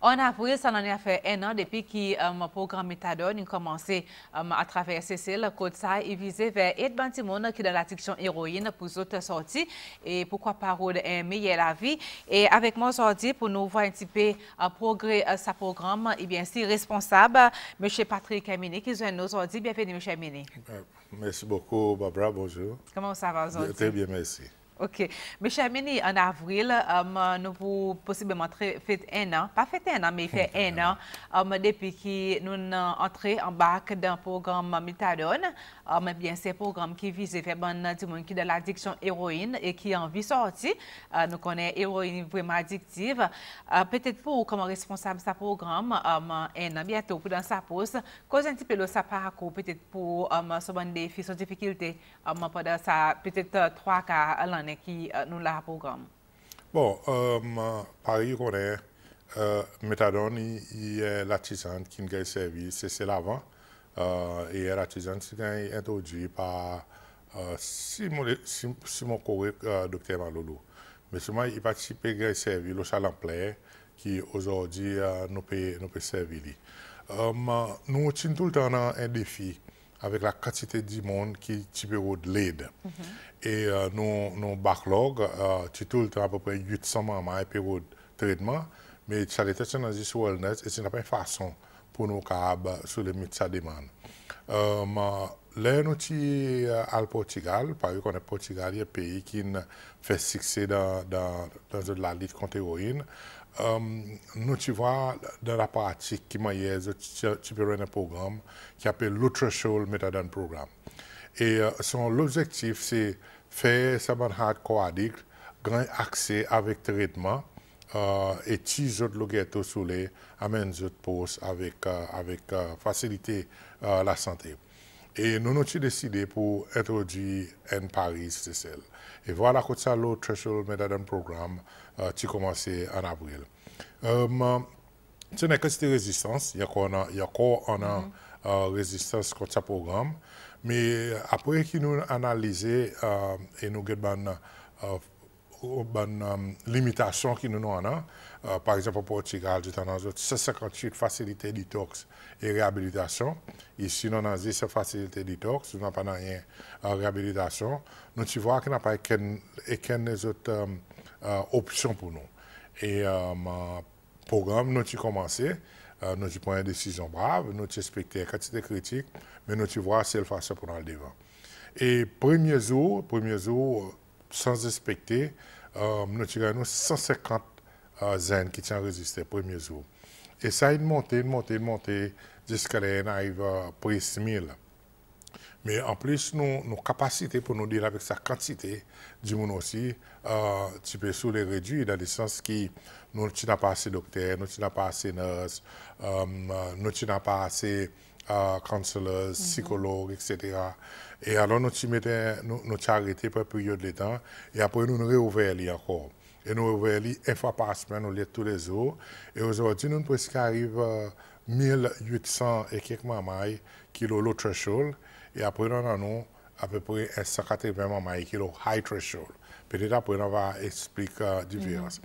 En avril, ça en a fait un an depuis que le programme Méthadone a commencé à travers Cécile. Côte ça, il visait vers 8 bantimons qui dans l'addiction héroïne pour autres sorties et pourquoi pas meilleure la vie. Et avec moi aujourd'hui pour nous voir un petit peu progrès ce programme, et bien si responsable, M. Patrick Amini qui est nous aujourd'hui. Bienvenue, M. Amini. Merci beaucoup, Barbara. Bonjour. Comment ça va aujourd'hui? Très bien, merci. OK. Monsieur Amini, en avril, nous pouvons possiblement faire un an, pas fait un an, mais fait un an depuis que nous sommes entrés en bas dans le programme Méthadone. Bien, c'est un programme qui vise à faire des gens qui ont de l'addiction héroïne et qui ont envie de sortir. Nous connaissons l'héroïne vraiment addictive. Peut-être pour comme responsable de ce programme, un an bientôt pour dans sa pause, cause un petit peu de sa parcours, peut-être pour ce défi, ces difficultés, pendant ça, peut-être 3 cas à l'année qui nous l'a programme. Bon, pareil qu'on est, Méthadone, il est l'artisan qui nous a servi, c'est l'avant, et l'artisan qui est introduit par Simon Coré, docteur Malolo. Mais seulement, il participe à servir le salon plein qui aujourd'hui nous peut servir. Nous avons tout le temps un défi avec la quantité de monde qui peut de l'aide. Et nos backlogs, tout le temps à peu près 800 mamans période de traitement, mais ça a été sur wellness et ce n'est pas une façon pour nous sur les médecins demande. Là, nous sommes au Portugal, parce qu'on est Portugal, il y a un pays qui fait succès dans la lutte contre l'héroïne. Nous tu vois dans la pratique qui m'a tu peux un programme qui s'appelle l'Ultrashol Methadone Programme. Et l'objectif, c'est faire ça hardcore addict, grand accès avec traitement et si autres logetos sous les amènent autres postes avec faciliter la santé. Et nous avons décidé pour introduire en Paris, c'est celle. Et voilà que ça, le Threshold Methadone Programme qui a commencé en avril. Ce n'est que cette résistance, il y a encore résistance contre ce programme. Mais après que nous analysons et nous avons une limitation qui nous avons, par exemple au Portugal, nous avons 158 facilités détox et réhabilitation. Ici, nous avons 10 facilités détox, nous n'avons pas rien en réhabilitation. Nous voyons qu'il n'y a pas aucune autre option pour nous. Et le programme, nous avons commencé. Nous avons pris une décision brave, nous avons respecté la quantité critique, mais nous avons vu c'est la façon pour aller devant. Et premier jour, sans respecter, nous avons 150 zen qui ont résisté premier jour. Et ça a monté jusqu'à là, on arrive à près de 6000. Mais en plus, nos capacités pour nous dire avec sa quantité du monde aussi, tu peux sous les réduire dans le sens que nous n'avons pas assez de docteurs, nous n'avons pas assez de nurses, nous n'avons pas assez de counselors, psychologues, etc. Et alors, nous avons arrêté pour une période de temps et après, nous avons réouvert encore. Et nous avons ouvert une fois par semaine, nous tous les jours. Et aujourd'hui, nous presque arrivons à 1800 et quelques mamans qui ont le threshold. Et après, nous avons à peu près 180 mamans qui ont le high threshold. Peut-être après, on va expliquer la différence.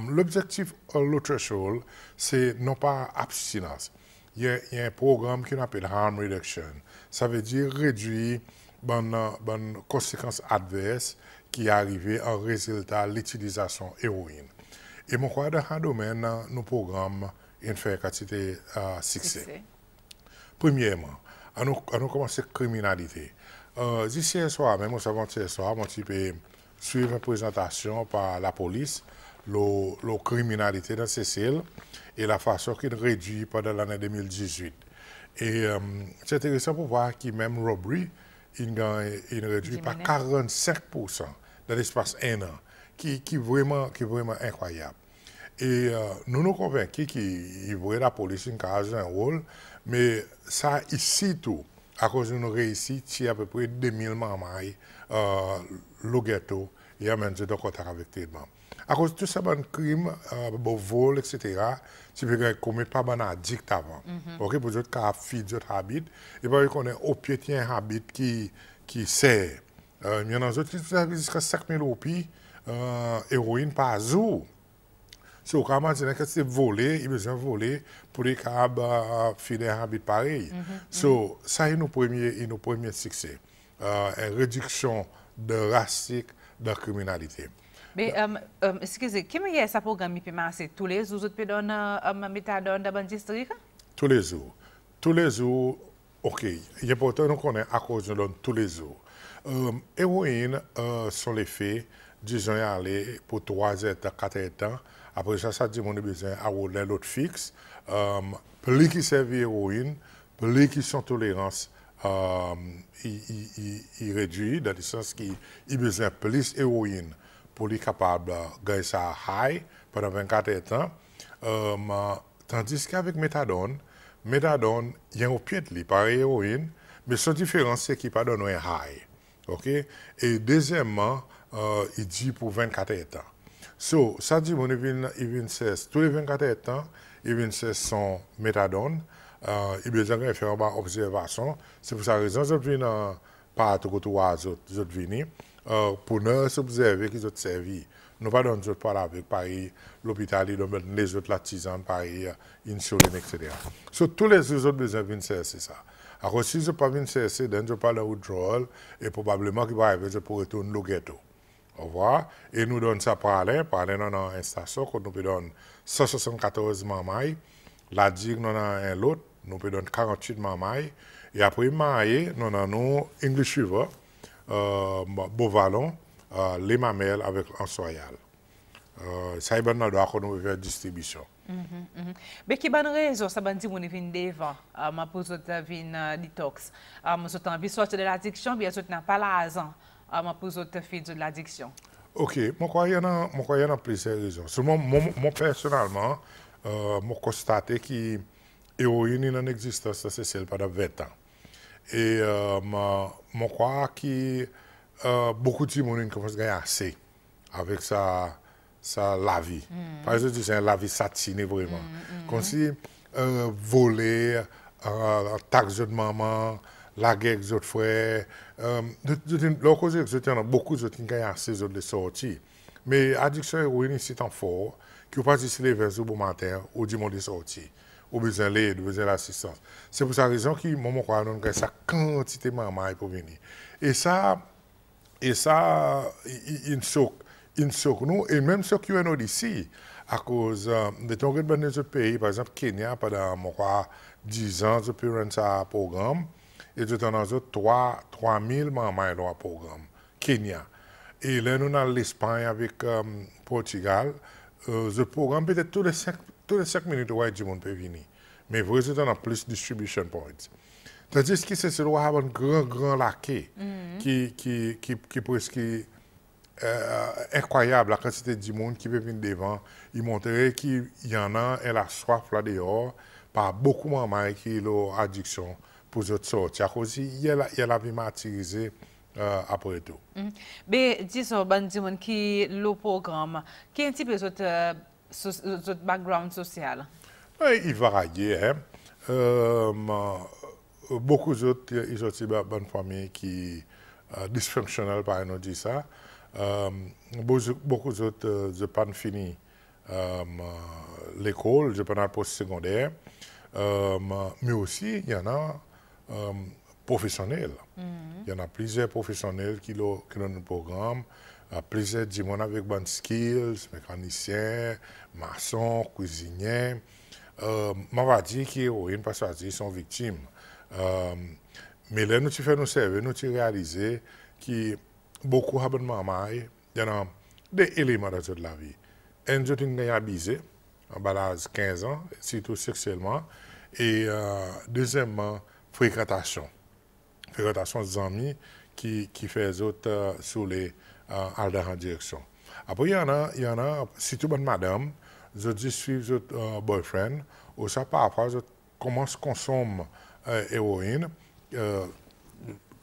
L'objectif de threshold, c'est non pas abstinence. Il y a un programme qu'on appelle harm reduction. Ça veut dire réduire les conséquences adverses qui arrivent en résultat de l'utilisation héroïne. Et mon crois dans ce domaine, nos programmes ont fait quantité succès. Premièrement, on a commencé la criminalité. Ici, un soir, même avant-hier soir, je peux suivre une présentation par la police, la criminalité dans Cécile et la façon qu'il réduit pendant l'année 2018. Et c'est intéressant pour voir que même robbery, il réduit par 45% dans l'espace d'un an, qui est vraiment incroyable. Et nous nous convaincons qu'il voit la police a un rôle, mais ça ici tout, à cause de nos réussites, il y a à peu près 2000 mamans, le ghetto, et à même en contact avec les mamans. À cause de tout ça, un crime, vol, etc., tu peux commettre pas un addict avant. Ok, pour d'autres cas, filles, d'autres habits, et puis on est au pied un habit qui sert. Il y en a d'autres qui ont jusqu'à 5000 roupies héroïne par jour. So, quand on dit que c'est volé, il a besoin de voler pour les capables finir un habit pareil. So, ça est nos premiers succès. Une réduction de racisme, de criminalité. Mais, excusez, comment est ce programme qui peut marcher tous les jours? Vous pouvez donner un méthadone dans le district? Tous les jours. Tous les jours, ok. Il est important nous connaître à cause de tous les jours. Héroïne sont les faits, disons, aller pour 3 heures, 4 heures de temps. Après ça dit qu'on a besoin de l'autre fixe. Plus qui servent héroïne, plus qui sont tolérance, il réduit, dans le sens qu'il a besoin de plus héroïne pour les capables de gagner ça high pendant 24 heures de temps. Tandis qu'avec méthadone, il y a un pied de lui, pareil héroïne, mais son différence, c'est qu'il n'a pas donné un high. OK? Et deuxièmement, il dit pour 24 heures de temps. So, ça dit, il vient tous les 24 heures de temps, il vient son méthadone, il besoin de faire une observation. C'est pour cette raison que je viens par tout je viens pour nous observer qu'ils ont servi. Nous ne parlons pas avec Paris, l'hôpital, les autres tisane, Paris, insuline, etc. So, tous les autres besoins viennent c'est ça. Alors, si je ne pas venir CSC, je parle de withdrawal et probablement qu'il va arriver, je pourrais retourner au ghetto. Au revoir. Et nous donnons ça par aller dans une station, nous peut donner 174 mamailles, la digue, nous avons l'autre, nous peut donner 48 mamailles, et après, nous avons English River, Beauvalon, les mamelles avec un soyal. Ça est bien dans le nous faire distribution. Mais qui bonne raison ça bandi mon vinn devant ma pour autres vinn detox so envie sortir de l'addiction bien sûr n'a pas l'argent ma pour autres faire de l'addiction. OK, moi crois il y en a plusieurs raisons. Seulement moi personnellement moi constaté que l'héroïne en existence c'est celle pendant 20 ans. Et moi crois que beaucoup de monde commence à gagner assez avec ça la vie. Par exemple, c'est la vie satinée vraiment. Comme si voler, taxe de maman, la guerre avec autres frères. Beaucoup d'autres qui gagnent assez de sorties. Mais l'addiction héroïne, c'est un fort qui ne peut pas se lever au bon matin ou dimanche de sortie. Ou besoin de l'aide, besoin d'assistance. C'est pour cette raison que moi, je crois que ça quantité de maman pour venir. Et ça, il choque nous, et même ceux qui sont ici, à cause de ton dans les autres pays, par exemple Kenya, pendant 10 ans, je peux rendre ça un programme, et je t'en ai 3 000 mamans dans le programme, Kenya. Et là, nous avons l'Espagne avec Portugal, ce programme peut-être tous les 5 minutes, ouais, du monde peut venir. Mais vous avez plus de distribution points. Tandis que c'est doit avoir un grand laquais qui presque incroyable la quantité de monde qui veut venir devant. Il montrerait qu'il y en a, elle a soif là dehors, par beaucoup de mamans qui ont addiction pour autres sortir. Il y a la vie martyrisée après tout. Mais disons, bandimon qui le programme, qui est un petit peu de background social? Il varie. Hein? Beaucoup d'autres, ils ont aussi une bonne famille qui dysfonctionnelle, par exemple, dit ça. Beaucoup d'autres, je n'ai pas fini l'école, je n'ai pas le post-secondaire. Mais aussi, il y en a professionnels. Il y en a plusieurs professionnels qui ont un programme. Plusieurs gens avec bonnes skills, mécaniciens, maçons, cuisiniers. Je vais dire qu'héroïne parce qu'ils sont victimes. Mais là, nous faisons nos services, nous réalisons que beaucoup de mamans, il y a des éléments dans la vie. Un jour, ils sont abusés, en bas de 15 ans, surtout sexuellement. Et deuxièmement, fréquentation. Fréquentation des amis qui fait les autres sur les en direction. Après, il y en a, surtout bonne madame, je dis suivre votre boyfriend, ou ça parfois, je commence à consommer héroïne,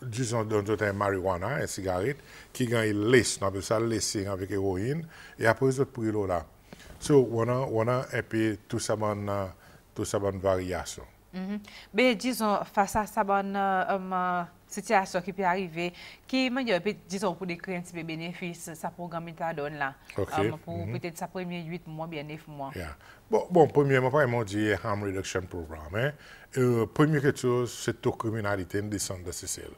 disons dans un marijuana, une cigarette, qui gagne laisse, on appelle ça laissing avec héroïne, et après, je pris l'eau là. So, on a un peu tout ça bonne variation. Mais disons, face à sa bonne situation qui peut arriver, qui me dit, disons, pour décrire un petit peu bénéfice, ça programme méthadone là, pour peut-être ça premier 8 mois, bien 9 mois. Yeah. Bon, premièrement, pas ils dit harm reduction programme. Hein. Première quelque chose, c'est la criminalité descendre de CCL.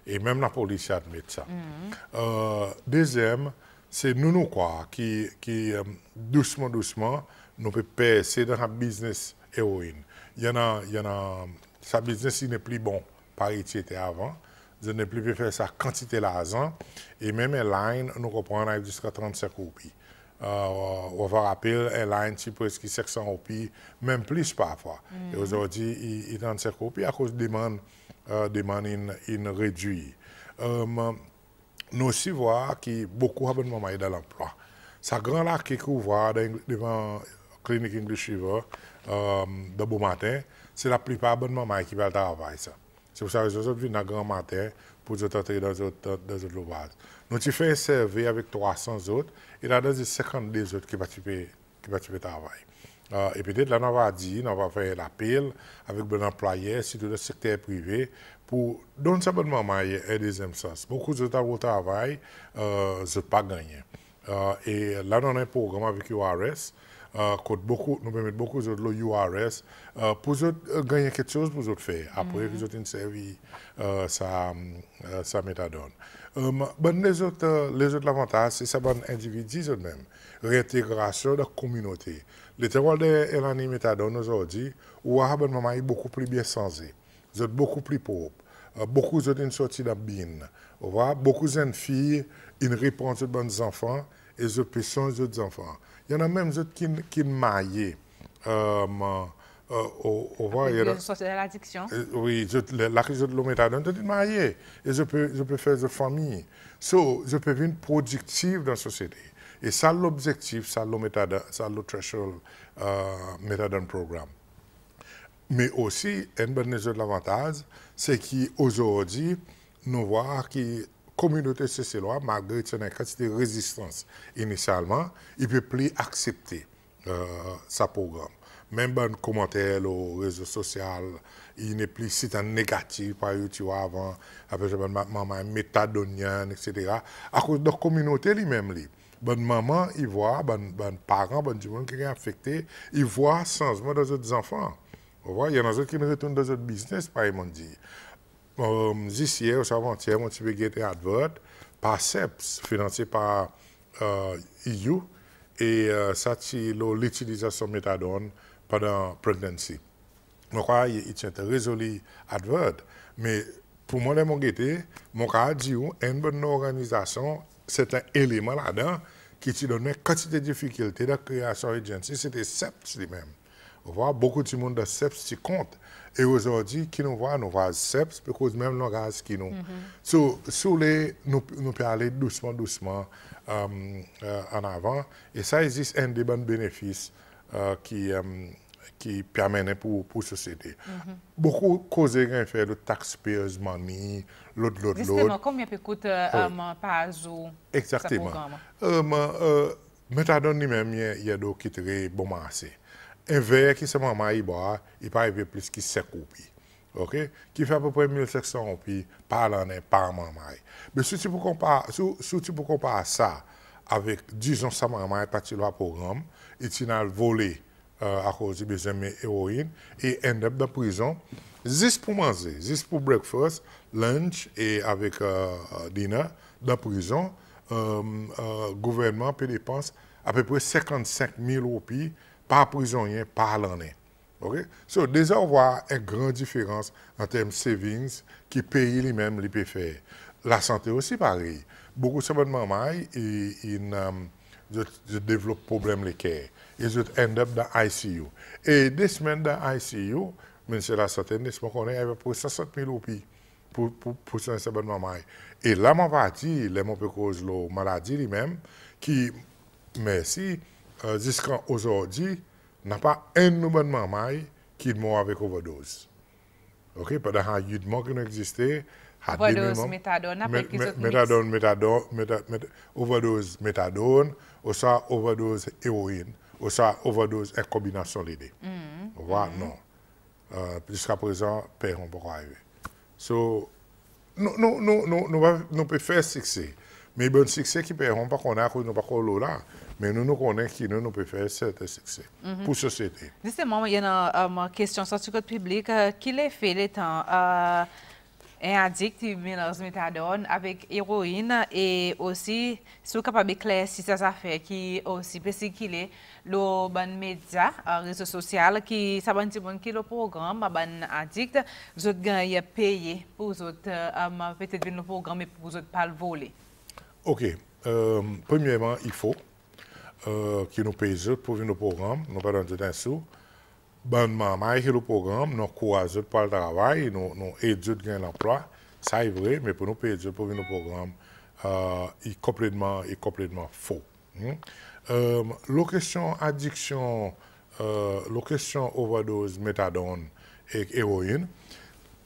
Et même la police admet ça. Deuxième, c'est nous quoi, qui doucement, nous pouvons passer dans un business héroïne. Il y en a, sa business il n'est plus bon, par était avant. Je ne peux plus faire sa quantité d'argent. Et même Airline, nous reprenons jusqu'à 35 roupies. On va rappeler, Airline, c'est presque 500 roupies, même plus parfois. Et aujourd'hui, il 35 roupies à cause de demande réduite. Nous aussi voyons que beaucoup d'abonnements dans l'emploi. Ça grand là qui couvre devant Clinique English River de bon matin, c'est la plupart d'abonnements qui va travailler ça. C'est pour ça que les autres viennent à grand matin pour entrer dans les autres logements. Nous avons fait un survey avec 300 autres et là, il y a 52 autres qui vont travailler. Et peut-être là, on va dire, on va faire l'appel avec les employés, surtout le secteur privé, pour donner ce abonnement et deuxième sens. Beaucoup d'autres au travail, ne pas gagner. Et là, on a un programme avec URS. Nous permettons beaucoup d'autres URS pour gagner quelque chose pour autres faire. Après, ils ont servi ça méthadone. Les autres avantages, c'est ça, bon individu eux-mêmes. Réintégration de la communauté. Les terroirs de l'année méthadone aujourd'hui, où l'abonnement est beaucoup plus bien sensé. Ils sont beaucoup plus pauvres. Beaucoup d'autres sortent de bine. Beaucoup de jeunes filles, ils répondent aux bons enfants et ils ont les autres enfants. Il y en a même d'autres qui maillent. On sortir de l'addiction. Oui, la crise de l'hométhadone, c'est marié. Et je peux faire de famille. Je peux être productif dans la société. Et ça, l'objectif, ça, l'hométhadone, ça, le threshold méthadone programme. Mais aussi, un bon avantage, c'est qu'aujourd'hui, nous voyons que la communauté sociale, malgré une quantité de résistance initialement, il ne peut plus accepter ce programme. Même dans les commentaires aux réseaux sociaux, il n'est plus si négatif par tu vois avant, avec maman méthadonienne, etc. À cause de la communauté lui-même. Bonne maman, il voit, bonne parents, bonne gens qui sont affectés, il voit changement dans les autres enfants. Il y en a d'autres qui retournent dans d'autres business, par exemple. Ici, au avant-hier, mon petit peu été advert par CEPS, financé par EU, et ça, c'est l'utilisation de méthadone pendant la pregnancy. Donc, il tient un résolu advert. Mais pour moi, mon cas dit une bonne organisation, c'est un élément là-dedans qui te donne une quantité de difficultés de la création agency, c'était CEPS lui-même. On voit beaucoup de monde de CEPS qui compte. Et aujourd'hui, qui nous voit CEPS, parce que même le langage qui nous. Nous pouvons aller doucement en avant. Et ça existe un des bons bénéfices qui permet pour la société. Beaucoup de causes qui fait le taxpayers money, l'autre. Justement, combien peut coûter par jour? Exactement. Méthadone lui-même, il y a d'autres qui sont très bon marché. Un verre qui se maman il boit, il peut arriver plus que 5 roupies. OK? Qui fait à peu près 1500 roupies par l'année, par maman. Mais si tu peux comparer ça avec, disons, sa maman est parti dans le programme, et tu as volé à cause de besoin d'héroïne, et end up dans la prison, juste pour manger, juste pour breakfast, lunch et avec dinner, dans la prison, le gouvernement peut dépenser à peu près 55 000 roupies par prisonnier par l'année. Okay? So, déjà, on voit une grande différence en termes de savings qui pays lui-même les peut faire. La santé aussi, pareil. Beaucoup de mamans, ils développent des problèmes les cœurs. Ils end up dans l'ICU. Et des semaines dans l'ICU, mais c'est la santé, des semaines qu'on a à peu près 60 000 roupies pour ces mamans. Et là, on va dire, les gens peuvent causer la maladie lui-même, qui, merci, jusqu'à aujourd'hui, n'a pas un nouveau maman qui mort avec overdose. OK? Pendant qu'il y a eu de morts qui existaient, overdose méthadone, overdose méthadone, ou ça overdose héroïne, ou ça overdose en combinaison les deux. Voilà, non. Jusqu'à présent, père, on peut arriver. So, nous pouvons faire succès. Mais bon succès qui ne pas qu'on a, nous pas qu'on là. Mais nous connaissons qui nous pouvons faire certain succès pour la société. Justement, il y a une question sur le public. Qui les fait les temps un addict qui mélange méthadone avec héroïne et aussi, si vous êtes capable d'éclaircir ces affaires qui aussi, parce qu'il est le bon média, réseau social, qui s'abonne qui le programme, bon addict, vous êtes gagné payé pour vous peut-être venir le programme et pour vous pas le voler. OK. Premièrement, il faut que nous payions pour venir au programme, nous pas dans un sou. Bon maman qui le programme, nous courageux pour le travail, nous aidons à gagner l'emploi. Ça est vrai, mais pour nous payer pour venir au programme, est complètement faux. La question addiction, la question overdose, méthadone et héroïne,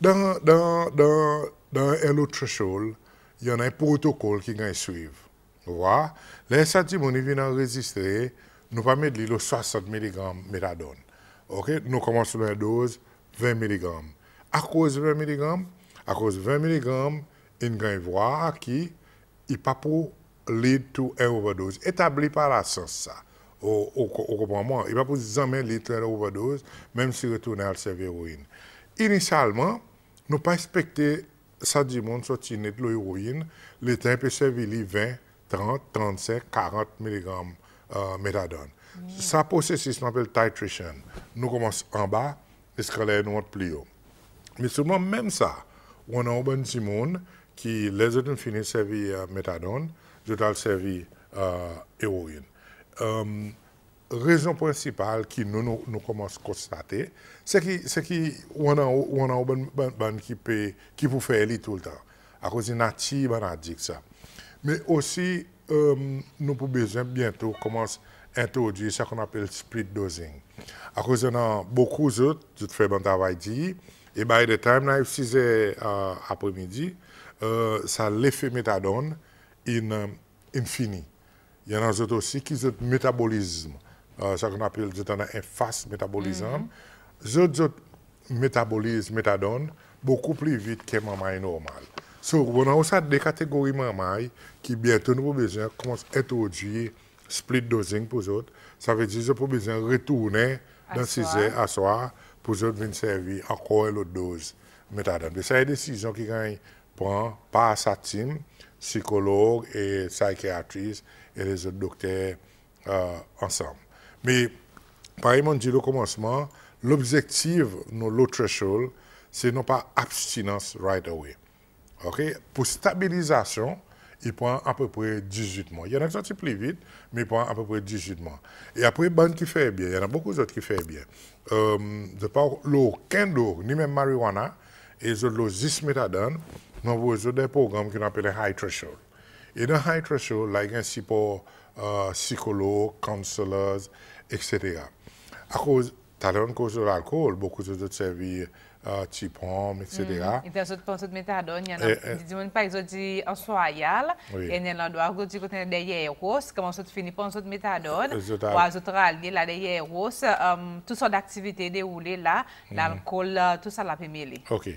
dans un autre threshold, il y en a un protocole qui vient suivre. Voilà. Les sentiments viennent enregistrer, nous pas mettre le 60 mg méthadone. OK, nous commençons la dose 20 mg. À cause de 20 mg, il y a une voie qui n'est pas pour lead to an overdose. Établi par la science, ça. Au comprend-moi. Il ne va pas jamais lead to an overdose, même si retourner à l'héroïne. Initialement, nous pas expecté ça du monde sortir net l'héroïne, le temps peut servir 20, 30, 35, 40 mg méthadone. Ça processus qu'on appelle titration. Nous commençons en bas, l'escalier nous monte plus haut. Mais seulement même ça, on a un bon petit monde qui les autres finissent servir méthadone, d'autres servir héroïne. Raison principale qui nous commençons à constater, c'est qu'on a un bon qui peut faire tout le temps. À cause de nature, on a dit ça. Mais aussi, nous avons besoin bientôt commencer à introduire ce qu'on appelle split dosing. À cause de beaucoup d'autres, je fais mon travail dit, et by the time, là, 6 heures après-midi, ça l'effet méthadone infini. Il y en a d'autres aussi qui ont métabolisme. Ce qu'on appelle un fast métabolisme. D'autres métabolisent méthadone beaucoup plus vite que maman normal. Donc, on a aussi des catégories maman qui bientôt nous avons besoin de introduire split dosing pour eux autres. Ça veut dire qu'ils ont besoin de retourner dans 6 heures à soir pour eux autres venir servir encore une autre dose méthadone. C'est une décision qui prend par sa team, psychologue et psychiatriste et les autres docteurs ensemble. Mais, par exemple, dit au commencement, l'objectif, le threshold, c'est non pas abstinence right away. Okay? Pour stabilisation, il prend à peu près 18 mois. Il y en a qui sont plus vite, mais il prend à peu près 18 mois. Et après, bande qui fait bien, il y en a beaucoup d'autres qui font bien. Je parle aucun d'eau, ni même marijuana, et le 10 méthadone, nous avons des programmes qu'on appelle high threshold. Et dans high threshold, là, il y a un support psychologue, counselors, etc. À cause de l'alcool, beaucoup d'autres services, typom, etc. Et dans d'autres méthadones, il y en a des par exemple en soyal, et il y en a d'autres qui ont des héros, comment ça finit par un méthadone, ou les autres alliés, là, des héros, toutes sortes d'activités déroulées là, l'alcool, tout ça l'a pémélé. OK.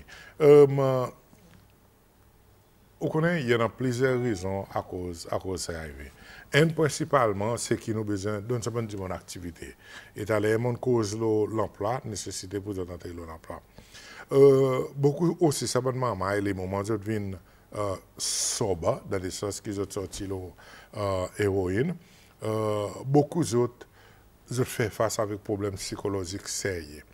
Vous connaissez, il y en a plusieurs raisons à cause de ça arrivé. Un principalement, c'est qu'il nous besoin d'un certain nombre d'activités. Et à l'élément cause l'emploi, nécessité pour entrer l'emploi. Beaucoup aussi, ça va demander les moments où ils viennent sobre, dans le sens qu'ils ont sorti l'héroïne. Beaucoup d'autres font face avec des problèmes psychologiques sérieux.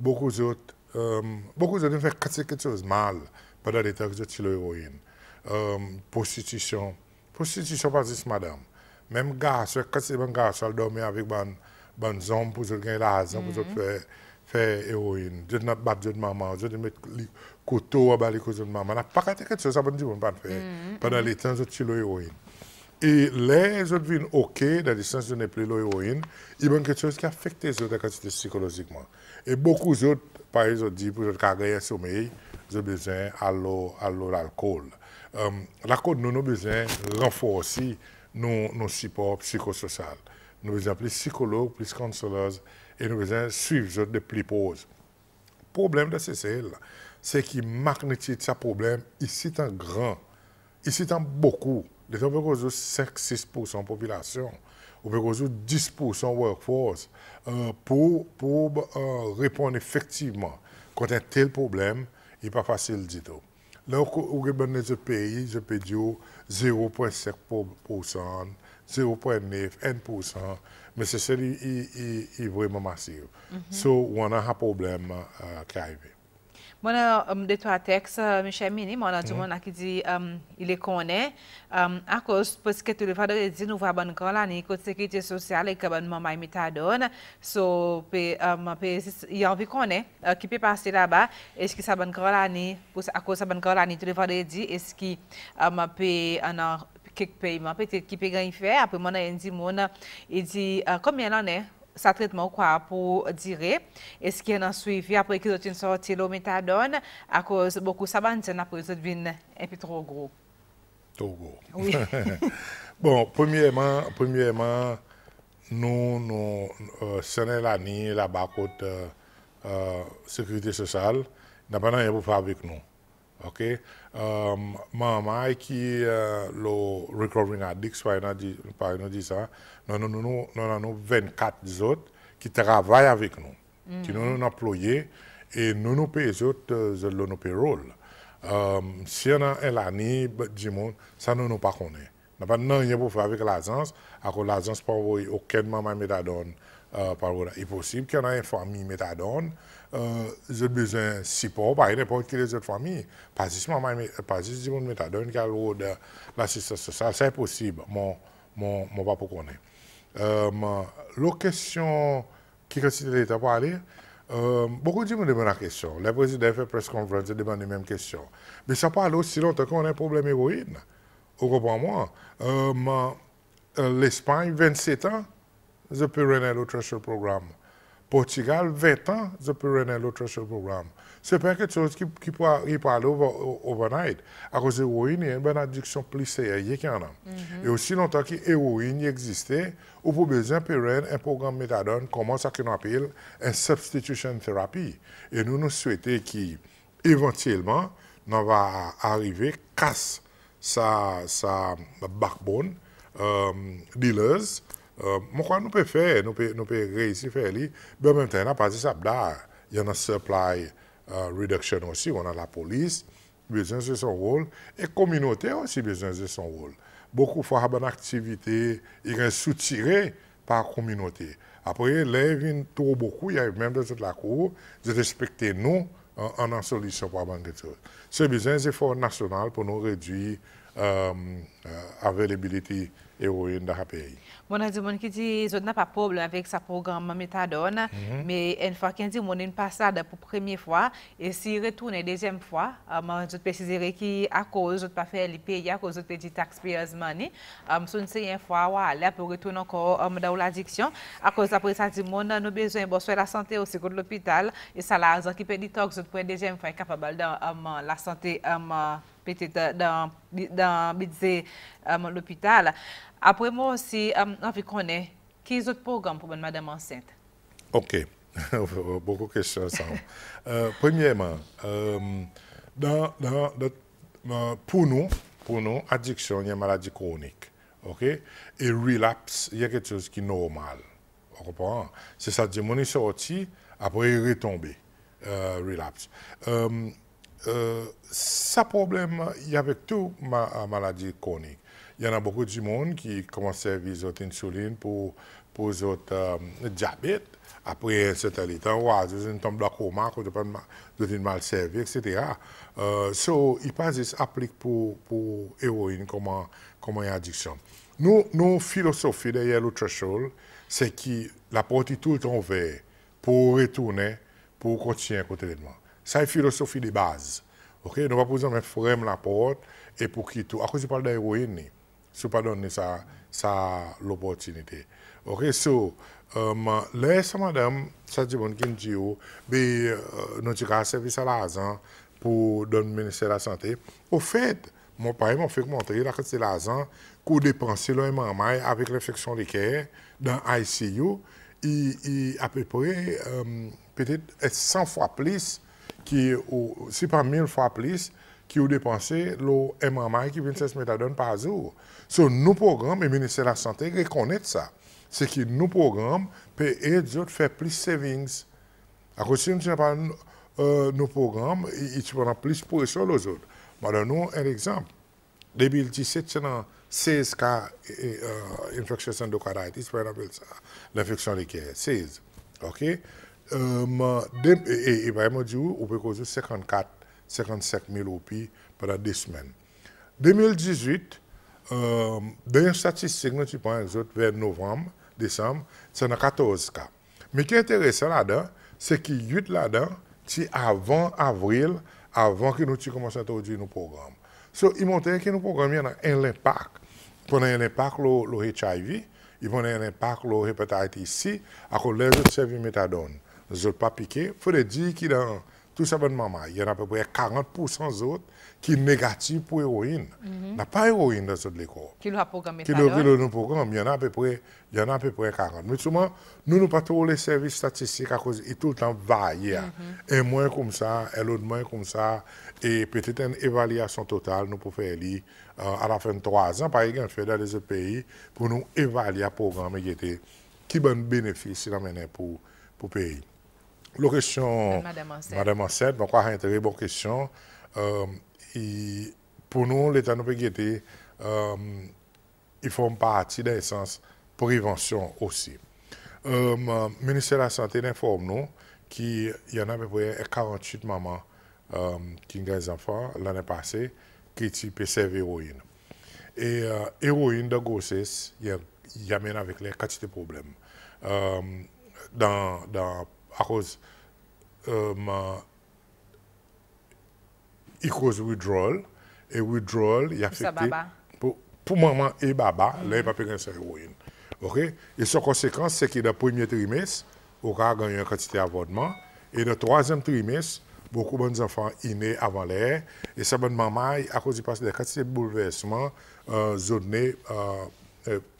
Beaucoup d'autres font quelque chose de mal pendant les temps qu'ils ont sorti l'héroïne. Prostitution pas juste madame. Même garçon, quand c'est un garçon, il dormait avec des hommes pour gagner l'argent, pour faire héroïne. Je ne pas de maman, je ne mettre le couteau à bas les causes de maman. On n'a pas quelque chose, ça ne veut pas faire. Pendant les temps, je suis l'héroïne. Et les autres viennent OK, dans le sens de ne plus l'héroïne, il y a quelque chose qui affecte les autres psychologiquement. Et beaucoup d'autres, par exemple, disent pour gagner un sommeil, ils ont besoin de l'alcool. L'alcool, nous avons besoin de renforcer nos supports psychosociaux. Nous avons besoin de plus de psychologues, plus de counselors, et nous avons besoin de suivre de plus pause. problème de CCL, c'est qu'il magnifie ce problème ici en grand, ici en beaucoup. On peut causer 5-6% de la population, on peut causer 10% de workforce pour répondre effectivement contre un tel problème, il n'est pas facile du tout. Là, au Gabon, ce pays, je peux dire 0,5%, 0,9%, 1%, mais c'est ça qui est vraiment massif. Donc, on a un problème qui arrive. Moi, de trois textes, Michel Mini, moi, tout le monde qui dit il est connaît à cause parce que tout le monde dit nous va bonne quand la sécurité sociale et que bonne maman méthadone, so il y a envie connaît qui peut passer là-bas, est-ce que ça bonne quand la à cause ça bonne quand la tout le monde dit est-ce qui peut un quelques paiements peut-être qui peut gagner faire après moi il dit combien l'en est ça traitement quoi pour dire est-ce qu'il y a un suivi après qu'ils ont sorti le méthadone à cause beaucoup ça va après ils deviennent un peu trop gros. Trop gros. Oui. Bon, premièrement nous c'est l'année là-bas côté sécurité sociale n'a pas rien pour faire avec nous. OK, maman qui le recovering addict par nous dit ça nous 24 autres qui travaillent avec nous qui nous employés et nous payons autres nos payroll si on a un année du monde ça nous pas connaît n'a pas rien pour faire avec l'agence à cause l'agence pas envoyer aucun maman méthadone par là il est possible qu'il y en a une famille méthadone j'ai besoin de support par n'importe quelle autre famille. Pas juste du monde méthadone qui a de l'assistance sociale, c'est possible. Mon papa connaît. La question qui considère l'État parler, beaucoup de gens me demandent la question. Le président fait presse conférence et demande les mêmes questions. Mais ça parle aussi longtemps qu'on a un problème héroïne. Vous comprenez moi? L'Espagne, 27 ans, je peux runner le threshold programme. Portugal, 20 ans, je peux runner le threshold programme. Ce n'est pas quelque chose qui peut aller overnight. À cause de l'héroïne, il y a une addiction plus sérieuse qu'il y en a. Et aussi longtemps que l'héroïne existait, on peut besoin de un programme méthadone, comment ça qu'on appelle un substitution therapy. Et nous souhaitons qu'éventuellement, on va arriver à casser sa backbone, dealers. Moi, nous pouvons faire, nous pouvons réussir à faire, mais en même temps, on n'a pas dit ça, il y a un supply reduction aussi, on a la police, besoin de son rôle, et la communauté aussi besoin de son rôle. Beaucoup de fois, il y a une activité, il est soutiré par la communauté. Après, les vient trop beaucoup, il y a même dans toute la cour, de respecter nous en solution pour la chose. C'est besoin d'efforts nationaux pour nous réduire l'availabilité héroïne dans le pays. Mon a dit mon qui dit je n'ai pas de problème avec ce programme méthadone mais une fois qu'il dit mon une passade pour première fois et s'il retourne deuxième fois je préciserai qui à cause de pas faire les pays à cause de petit taxpayers money c'est une fois voilà pour retourner encore dans l'addiction à cause après ça dit mon nous besoin bon soit la santé aussi que l'hôpital et ça l'argent qui peut détox pour une deuxième fois capable dans la santé peut-être dans budget l'hôpital. Après moi aussi, envie connaître qui est autres programmes pour une madame enceinte. OK. Beaucoup de questions ensemble. Premièrement, pour nous, addiction, il y a une maladie chronique. OK? Et relapse, il y a quelque chose qui est normal. Vous comprenez? C'est ça, mon est sorti, après il est retombé. Relapse. Ça problème, il y a avec tout maladie chronique. Il y en a beaucoup de monde qui commencent à servir d'autres insuline pour autres diabète. Après un certain temps, ils tombent dans le coma, ils sont mal servis, etc. So, il pas juste applique pour héroïne comme une addiction. Nos philosophie derrière le threshold, c'est que la porte est tout le temps ouverte pour retourner, pour continuer le traitement. C'est une philosophie de base. Okay? Nous ne pouvons pas fermer la porte et pour quitter tout. À cause de parle d'héroïne, si pas donner ça l'opportunité. OK, so laisse madame ça dit bon qui dit mais nous avons service à l'argent pour donner le ministère de la santé. Au fait, mon père m'a fait montrer là que c'est l'argent qu'on dépense le maman avec l'infection de cœur dans ICU, il à peu près peut-être 100 fois plus c'est pas 1000 fois plus, qui ont dépensé le MMI qui vient de se méthadone par jour. So, nos programmes, et le ministère de la Santé reconnaît ça. C'est que nos programmes peuvent aider à faire plus savings. À cause si nous n'avons pas nos programmes, ils prennent plus pour sur les autres. Je donne un exemple. 2017, c'est dans 16 cas d'infection endocarditis, par exemple, l'infection des cœurs. 16. OK? Et vraiment, on peut causer 55 000 roupies pendant 2 semaines. 2018, dans une statistique, nous prenons vers novembre, décembre, c'est dans 14 cas. Mais ce qui est intéressant là-dedans, c'est qu'il y a 8 là-dedans, c'est avant avril, avant que nous commencions à introduire nos programmes. So, il montre que nos programmes ont un impact. Pendant un impact le HIV, ils vont avoir un impact le hépatite C, à cause de les autres services méthadone. Les autres pas piqués. Il faut dire qu'il y a tout ça bonne maman. Il y en a à peu près 40% d'autres qui sont négatifs pour l'héroïne. Il n'y a pas d'héroïne dans cette école. Qui a programme méthadone. Il y en a à peu près 40. Mais souvent, nous pas tous les services statistiques à cause de tout le temps variés. Un moins comme ça, et l'autre moins comme ça. Et peut-être une évaluation totale, nous pouvons faire à la fin de 3 ans, par exemple, fait dans les autres pays, pour nous évaluer le programme qui bon bénéfice pour le pays. La question, Madame Ancet, je crois que c'est une très bonne question. Pour nous, l'État nous peut guetter, ils font partie d'un sens prévention aussi. Le ministère de la Santé informe nous qu'il y en a à peu près 48 mamans qui ont des enfants l'année passée qui peuvent servir l'héroïne. Et l'héroïne de grossesse, il y a même avec les quantités de problèmes. À cause il cause withdrawal et withdrawal il affecte pour maman et baba là il pas prendre héroïne. OK, et sa conséquence c'est que dans le premier trimestre on a gagné une quantité d'avortement et dans le 3e trimestre beaucoup de enfants nés avant l'air et ça bonne maman à cause du passé des quantités de bouleversements zonés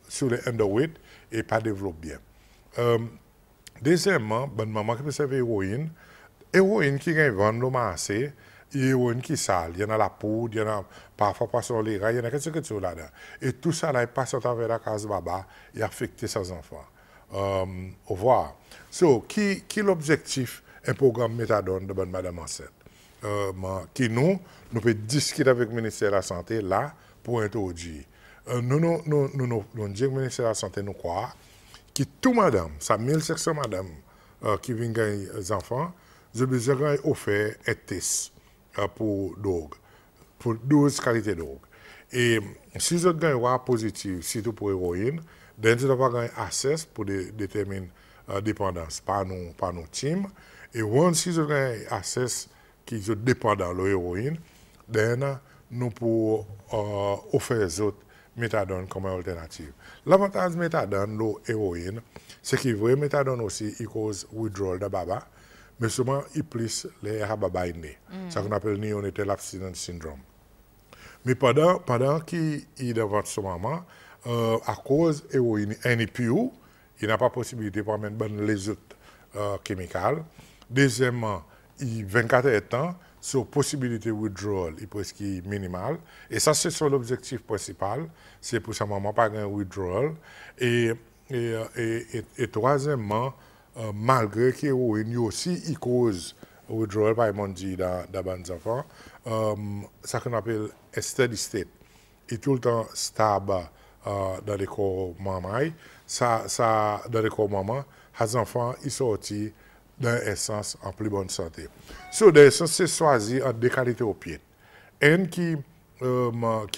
sur les underweight et pas développent bien. Deuxièmement, bonne maman qui peut servir héroïne qui gagne vendre le marché, héroïne qui sale, il y en a la poudre, il y en a parfois pas sur les rails, il y en a quelque chose là-dedans. Et tout ça là, il passe à travers la case baba et affecte ses enfants. Au revoir. So, qui est l'objectif un programme méthadone de bonne madame Ancet? Qui nous pouvons discuter avec le ministère de la Santé là pour introduire. Nous disons que le ministère de la Santé nous croit que tout madame, ça 1500 madame qui viennent gagner des enfants, je besoin offert un test pour drogue, pour 12 qualités de drogue. Et si vous avez un positif, surtout pour l'héroïne, vous avez gagné accès pour déterminer la dépendance par nos teams. Et si vous avez accès qui est dépendant de l'héroïne, nous pouvons offrir les autres méthadone comme alternative. L'avantage de méthadone, l'héroïne, c'est que le méthadone aussi, il cause withdrawal de baba, mais souvent, il plus les baba innés. Ça qu'on appelle neonatal abstinence syndrome. Mais pendant qu'il est devant son maman, à cause de l'héroïne NPU, il n'a pas possibilité pour mettre les autres chimicales. Deuxièmement, il 24 heures de temps, sur possibilité de withdrawal est presque minimale. Et ça, c'est son objectif principal. C'est pour sa maman pas un withdrawal. Et troisièmement, malgré que l'héroïne aussi, il cause withdrawal, par exemple, dans les enfants, ça qu'on appelle un steady state. Et tout le temps stable dans les corps maman. Dans les corps maman, les enfants, ils sortent dans l'essence en plus bonne santé. So, dans l'essence, c'est choisir en deux qualités au pied. Un qui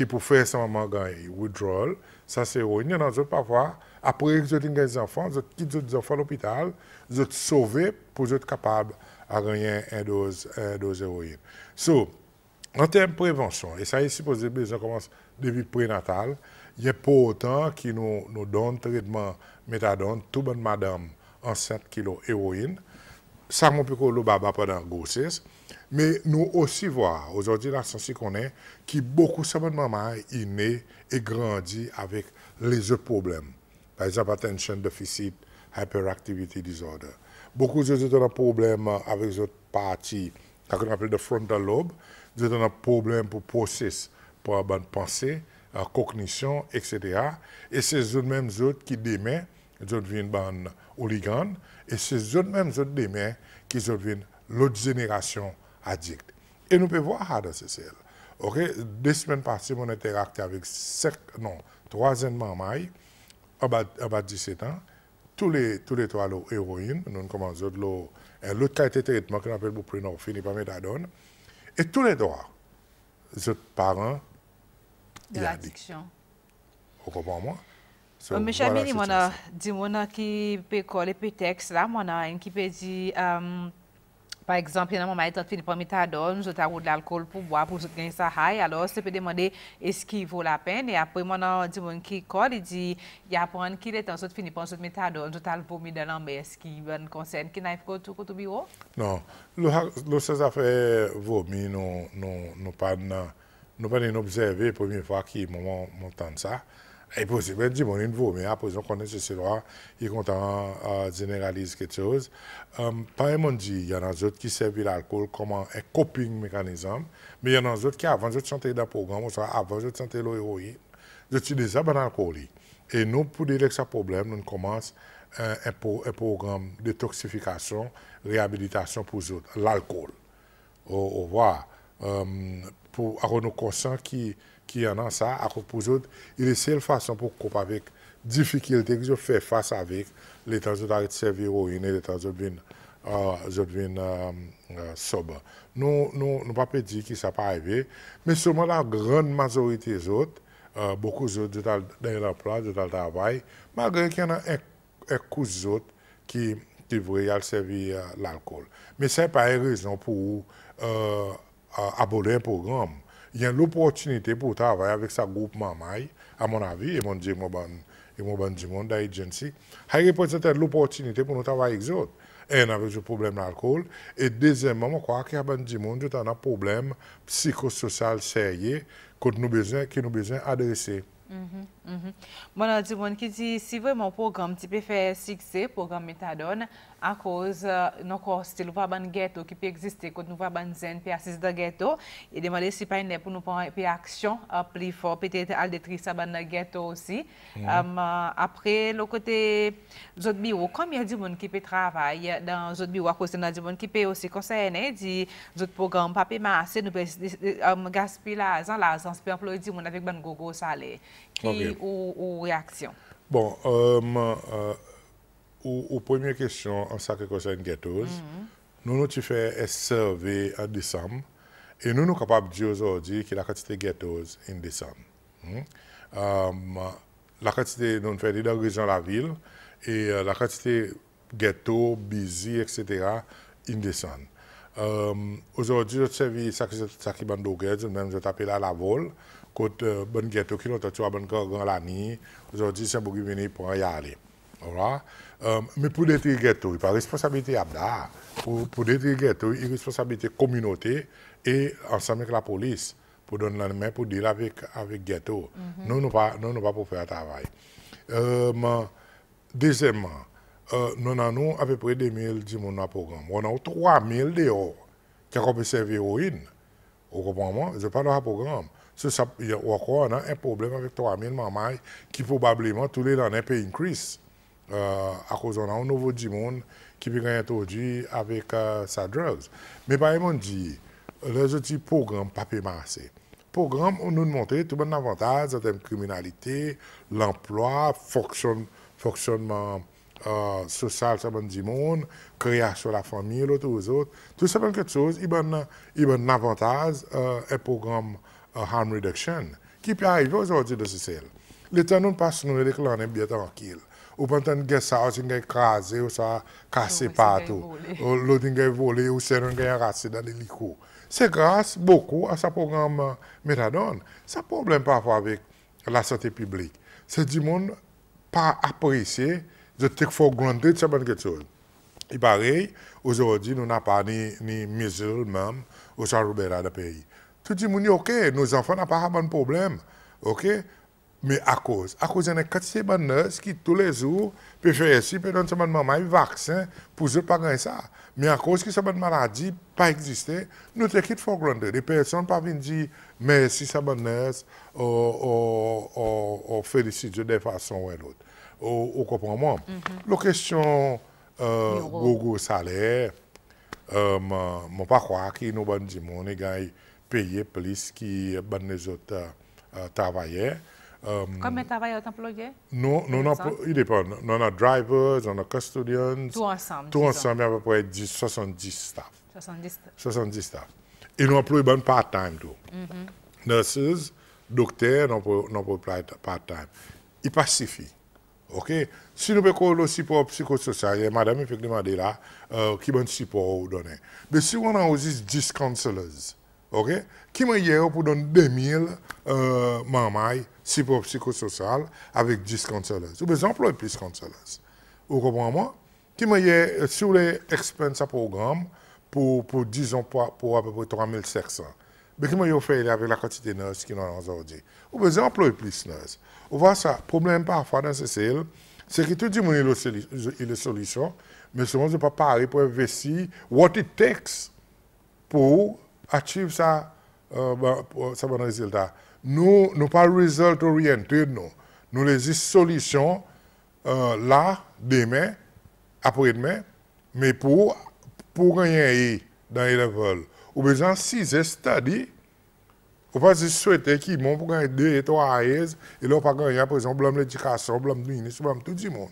pour faire sa maman gagner withdrawal, ça c'est héroïne. Il y en a d'autres parfois, après que vous avez des enfants, vous quittez les enfants à l'hôpital, vous êtes sauvés pour être capable de gagner une dose héroïne. So, en termes de prévention, et ça est supposé besoin commence depuis prénatal, il y a pas autant qui nous donne traitement méthadone, tout bonne madame enceinte qui a héroïne. Ça on peut le baba pendant la grossesse, mais nous aussi voir aujourd'hui la science connaît qui beaucoup de bonne maman est née et grandit avec les autres problèmes. Par exemple, attention déficit, hyperactivity disorder. Beaucoup d'autres problèmes avec les autres parties qu'on appelle le frontal lobe, nous avons un problème pour processer, pour avoir une pensée, cognition, etc. Et c'est les mêmes autres qui démettent, ils deviennent des hooligans, et c'est les mêmes autres démettent qui deviennent l'autre génération addict. Et nous pouvons voir ça dans ce ciel. Ok, 2 semaines passées, on a interacté avec 3 mamans en bas de 17 ans. Tous les 3 l'eau héroïne, nous commençons l'autre qualité de traitement qu'on appelle buprenorphine et pas méthadone. Et tous les 3, les parents, de l'addiction. Vous comprenez moi? So, Monsieur Amini, on a dit qui peut coller le texte là, on a qui peut dire par exemple, il y a un moment où fini par méthadone, nous avons de l'alcool pour boire, pour gagner ça high. Alors, ça peut demander est-ce qu'il vaut la peine. Et après, on a dit qui colle, il dit il y a un qui est temps, nous fini par méthadone, nous avons vomi dans la mer, est-ce qu'il va nous concerner, qui n'a pas tout au bureau? Non, ces affaires vomi, nous pas observer la première fois qu'il m'entend ça. Et possible, dit mon niveau, mais après, on connaît ce droit, il est content généralise quelque chose. Pas un monde dit, il y en a d'autres qui servent l'alcool comme un coping mécanisme, mais il y en a d'autres qui, avant de chanter dans le programme, ou soit avant de chanter l'héroïne, j'utilise ça dans l'alcool. Et nous, pour dire que ce problème, nous commençons un programme de détoxification, réhabilitation pour l'alcool. Au revoir. Pour avoir nos conscients qui en a ça, à cause pour autres, il est la seule façon pour couper avec difficulté que je fais face avec les temps où j'arrête de servir héroïne et les temps où je viens sobre. Nous pas dire que ça pas arrivé, mais seulement la grande majorité des autres, beaucoup d'autres dans l'emploi, dans le travail, malgré qu'il y en a un coup d'autres qui voudraient servir l'alcool. Mais ce n'est pas une raison pour abolir un programme. Il y a l'opportunité pour travailler avec sa groupe Mamaï, à mon avis, et mon Dieu, mon monde d'agency. Il y a l'opportunité pour nous travailler avec eux autres. Et on avait ce problème d'alcool. Et deuxièmement, je crois qu'il y a un problème psychosocial sérieux que nous avons besoin d'adresser. Moi, je dis qui dit si vraiment programme tu peux faire succès programme méthadone à cause notre style pas ban ghetto qui peut exister quand nous va ban zen puis assise dans ghetto et demander si pas une pour nous prendre puis action plus fort peut-être à détruire ça ban ghetto aussi après le côté autres bureau combien de monde qui peut travailler dans autres bureau à cause de du monde qui peut aussi concerner dit autres programme pas masser nous peut gaspiller l'argent peut employer du monde avec ban gogo salaire qui ou réaction. Bon, aux premières questions en ce qui concerne ghettos, nous avons fait un survey en décembre et nous sommes capables de dire aujourd'hui que la quantité de ghettos en décembre. La quantité, nous fait dans la région de la ville et la quantité ghetto, busy, etc. en décembre. Aujourd'hui, notre service, ça qui est dans même je t'appelle à la vol. Côté bon ghetto qui l'autre tu as bon grand la nuit aujourd'hui c'est beaucoup venir pour y aller voilà mais pour détruire ghetto il pas responsabilité abda pour détruire ghetto il responsabilité communauté et ensemble avec la police pour donner la main pour dealer avec ghetto nous pas pour faire travail deuxièmement nous avons à peu près 2000 du monde dans programme on a 3000 dehors qui ont servi héroïne vous comprenez je parle dans le programme. Il y a encore un problème avec 3000 mamans qui probablement tous les années peut increase à cause d'un nouveau du monde qui peut introduire avec sa drogue. Mais par exemple, dit les autres programmes pas marcher. Programme on nous montre tout bon avantage en termes de criminalité, l'emploi, fonctionnement social ça du monde, création de la famille, l'autre aux autres. Tout ça quelque chose, il y a un avantage un programme harm reduction, qui peut arriver aujourd'hui de ce ciel. L'État nous passe nous déclarer bien tranquille. Ou pendant que ça, on a écrasé, ou ça cassé partout. L'autre a volé, ou c'est un rassé dans l'hélico. C'est grâce beaucoup à ce programme méthadone. Ça problème parfois avec la santé publique. C'est du monde pas apprécié, de take for granted, c'est quelque chose. Et pareil, aujourd'hui, nous n'avons pas ni mesures même, ou ça dans le pays. Tout le monde dit, OK, nos enfants n'ont pas de problème. OK? Mais à cause il y a une quantité de nurses qui tous les jours peuvent faire ici, peuvent donner seulement maman un vaccin pour eux pas gagner ça. Mais à cause que cette maladie pas existé, nous te quitte for granted. Les personnes pas venir dire merci cette nurse ou félicite de façon ou l'autre. Ou comprend moi. La question gros salaire mon pas croire que nous bonnes du monde gagne payer plus qui bonnes les autres travailleurs. Combien de travailleurs employés? Non, il dépend. Nous avons drivers, on a custodians. Tout ensemble. Tout ensemble, à peu près 70 staff. 70 staff. Et nous employons bon part-time tout. Nurses, docteurs, nous employons part-time. Il pacifie. OK? Si nous pouvons le support psychosocial, madame, il faut demander là, qui bon support vous donner. Mais si on a aussi 10 counselors, OK? Qui m'a hier pour donner 2000 mamans support psychosocial avec 10 counselors. Vous besoin employer plus counselors. Vous comprenez moi? Qui m'a hier sur les expenses programme pour disons pour à peu près 3500. Mais qui m'a fait avec la quantité de nurses qui nous ont aujourd'hui. Vous besoin employer plus nurses. Vous voyez ça, problème parfois dans ce CL, c'est que tout le monde a une solution, mais souvent, je ne peux pas parler pour investir what it takes pour achieve ça, ça bon résultat. Nous ne pas résultat orienté, nous les solutions là, demain, après-demain, mais pour gagner dans les levels. Ou besoin 6 studies. Ou pas juste souhaiter qu'ils m'ont pour gagner 2 et 3 AES, et là, pas gagner, par exemple, l'éducation, le ministre, tout le monde.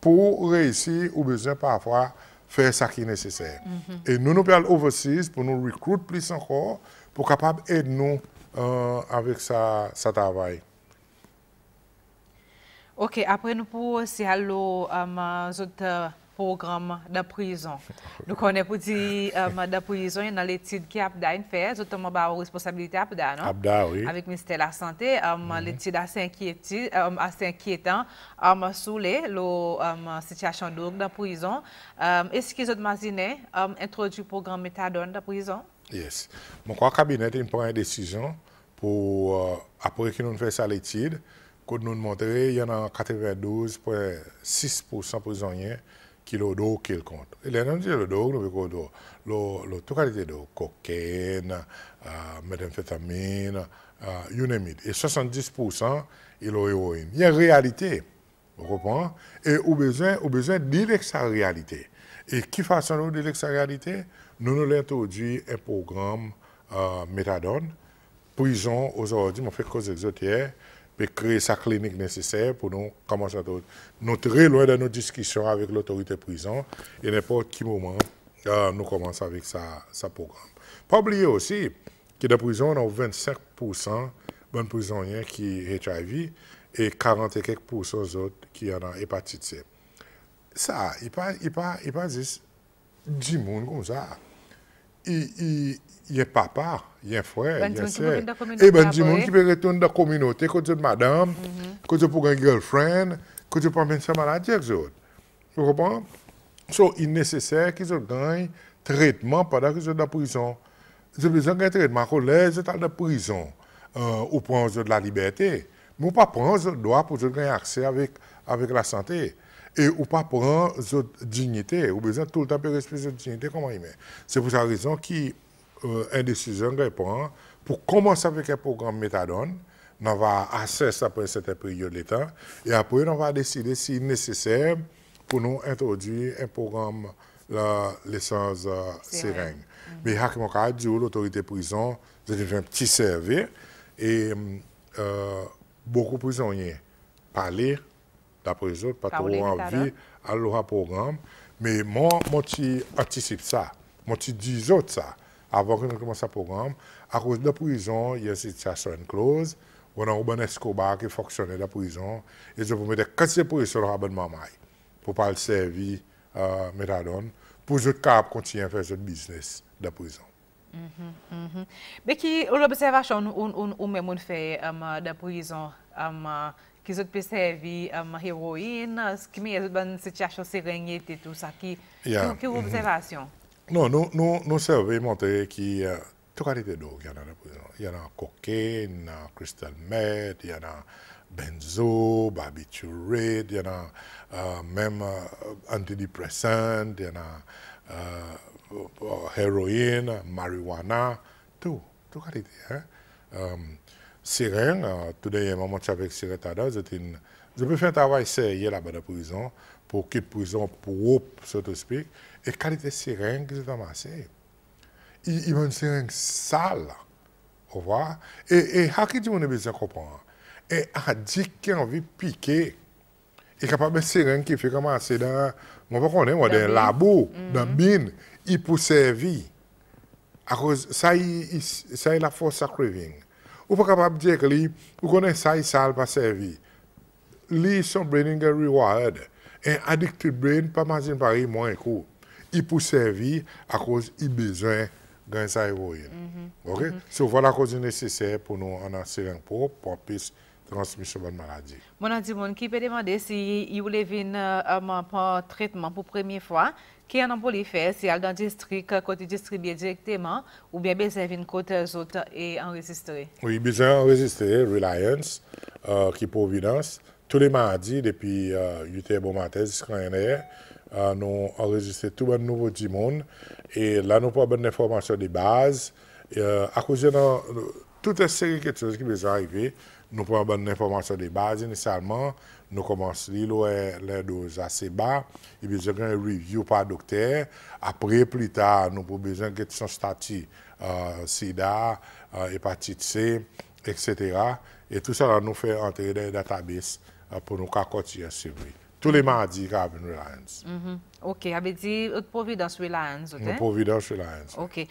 Pour réussir, ou besoin parfois faire ce qui est nécessaire. Et nous parlons overseas pour nous recruter plus encore, pour capable aider nous avec ça travail. OK, après nous pour aussi aller autres programme de prison. Nous connaissons pour dire de prison, il y a l'étude qui a fait, notamment par responsabilité Abda, oui. avec le ministère de la Santé, l'étude assez inquiétant sur la situation de la prison. Est-ce que vous imaginez introduire le programme méthadone de la prison? Yes. Mon cabinet prend une décision pour, après que nous faisons ça l'étude, que nous montrer il y en a 92,6% prisonniers qui le dos qui le compte. Et les gens disent le dos, le tout qualité de cocaïne, méthamphétamine, you name it. Et 70% il a héroïne. Il y a une réalité, vous comprenez? Et au besoin de sa réalité. Et qui façon nous de sa réalité? Nous nous introduit un programme méthadone. Prison aujourd'hui, on fait cause exotière. Pour créer sa clinique nécessaire pour nous commencer à nous très loin de nos discussions avec l'autorité prison et n'importe quel moment nous commençons avec sa programme. Pas oublier aussi que dans la prison, on a 25% de prisonniers qui ont HIV et 40 et quelques pourcents autres qui ont hépatite C. Ça, il n'est pas juste 10 monde comme ça. Il y a papa, il y a un frère, il y a un sœur. Et ben, du monde qui peut retourner dans la communauté, côté de madame, côté pour un girlfriend, côté pour mettre sa maladie avec eux. Vous comprenez? Donc, il est nécessaire qu'ils gagnent un traitement pendant qu'ils sont dans la prison. Ils ont besoin d'un traitement collège, ils sont dans la prison, ou pour de la liberté. Mais on ne peut pas prendre le droit pour gagner accès avec la santé. Et ou pas prendre votre dignité, ou besoin tout le temps de respecter votre dignité comme il met. C'est pour cette raison qu'il une décision qu'on prend pour commencer avec un programme méthadone. On va assesser après cette période de temps et après on va décider s'il est nécessaire pour nous introduire un programme l'essence seringue. Mais mon cas dit l'autorité prison, j'ai fait un petit service et beaucoup de prisonniers parler d'après eux, pas trop envie à leur programme. Mais moi, je anticipe ça. Moi, je dis autres ça. Avant que nous commencions le programme, à cause de la prison, il y a une situation close. On a un bon Escobar qui fonctionne dans la prison. Et je vous mets des 4 prises sur l'abonnement pour pas le servir méthadone, pour que je continue à faire ce business de la prison. Mais qui l'observation ou même on fait de la prison qui ont pu servir héroïne, qui met dans une situation sérénité, tout ça, qui observation? Non, nous servons montrer qu'il y a toute qualité de drogue, il y en a dans la prison. Il y en a cocaïne, crystal meth, il y en a benzo, barbiturate, il y en a même antidépressants, il y en a héroïne, marijuana, tout qualité. Hein? Sirène, tout dernièrement, moi, avec Sirène Tada, je peux faire un travail sérieux là-bas dans la prison, pour quitter la prison propre, so to speak, et qualité sirène que j'ai amassé. Il y a une sirène sale, au revoir, et à qui dit on a besoin de comprendre. Et à dire qu'il a envie de piquer, il est capable de sirène qui fait commencer dans, moi, pas connaître, moi, dans un labo, dans une bine, il peut servir. À cause ça, ça est la force à craving. Ou pas capable de dire que lui, vous connaissez ça, il sale pas servir. Lui, son brain est reward. Un addicted brain, pas imagine pareil, moins court. Il peut servir à cause il a besoin de sa héroïne. OK? So, voilà la cause nécessaire pour nous en assurer pour plus transmission de la maladie. Mon a dit, qui peut demander si il voulait venir pour traitement pour la première fois, qui en a pour les faire, si elle dans le district, côté distribué directement, ou bien besoin de côté les autres et enregistrer? Oui, besoin d'enregistrer Reliance, qui est Providence. Tous les mardis, depuis 8h bon matin jusqu'à 1h, nous enregistrons tout le nouveau du monde. Et là, nous avons des informations de base. À cause de toute une série de choses qui nous arrivent, nous avons des informations de base initialement. Nous commençons les doses assez bas. Il y a besoin d'un review par docteur. Après, plus tard, nous avons besoin de son statut sida, hépatite C, etc. Et tout ça, là, nous fait entrer dans les databases pour nous continuer à suivre. Tous les mardis, il y a une Reliance. OK, avait dit Providence Reliance. Providence Reliance. OK.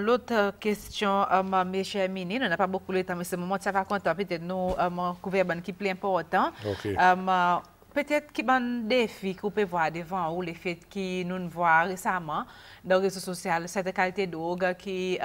L'autre question, mes chers mini, on n'a pas beaucoup de temps, mais ce moment, ça va compter. Peut-être nous, couverture qui est plus important. OK. Peut-être qu'il y a un défi qu'on peut voir devant ou les faits qui nous voient récemment dans les réseaux sociaux, cette qualité de drogue qui